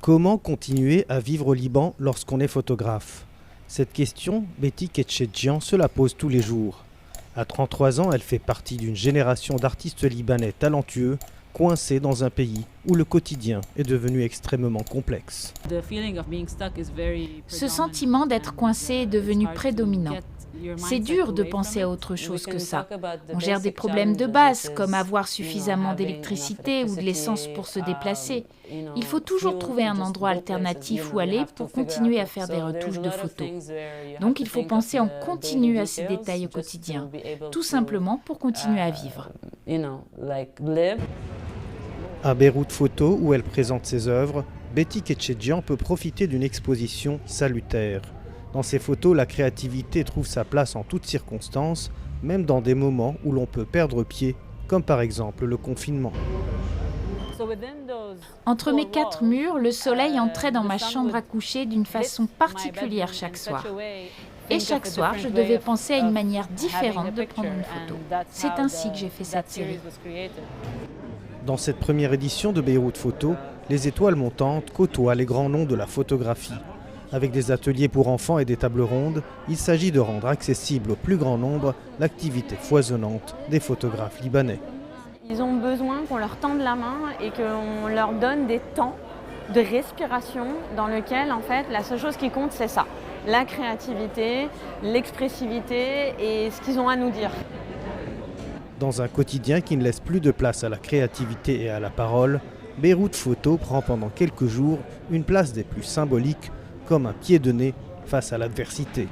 Comment continuer à vivre au Liban lorsqu'on est photographe? Cette question, Betty Ketchedjian se la pose tous les jours. À 33 ans, elle fait partie d'une génération d'artistes libanais talentueux, coincés dans un pays où le quotidien est devenu extrêmement complexe. Ce sentiment d'être coincé est devenu prédominant. C'est dur de penser à autre chose que ça. On gère des problèmes de base, comme avoir suffisamment d'électricité ou de l'essence pour se déplacer. Il faut toujours trouver un endroit alternatif où aller pour continuer à faire des retouches de photos. Donc il faut penser en continu à ces détails au quotidien, tout simplement pour continuer à vivre. À Beyrouth Photo, où elle présente ses œuvres, Betty Ketchedjian peut profiter d'une exposition salutaire. Dans ses photos, la créativité trouve sa place en toutes circonstances, même dans des moments où l'on peut perdre pied, comme par exemple le confinement. Entre mes 4 murs, le soleil entrait dans ma chambre à coucher d'une façon particulière chaque soir. Et chaque soir, je devais penser à une manière différente de prendre une photo. C'est ainsi que j'ai fait cette série. Dans cette première édition de Beyrouth Photo, les étoiles montantes côtoient les grands noms de la photographie. Avec des ateliers pour enfants et des tables rondes, il s'agit de rendre accessible au plus grand nombre l'activité foisonnante des photographes libanais. Ils ont besoin qu'on leur tende la main et qu'on leur donne des temps de respiration dans lequel, en fait, la seule chose qui compte, c'est ça. La créativité, l'expressivité et ce qu'ils ont à nous dire. Dans un quotidien qui ne laisse plus de place à la créativité et à la parole, Beyrouth Photo prend pendant quelques jours une place des plus symboliques, comme un pied de nez face à l'adversité.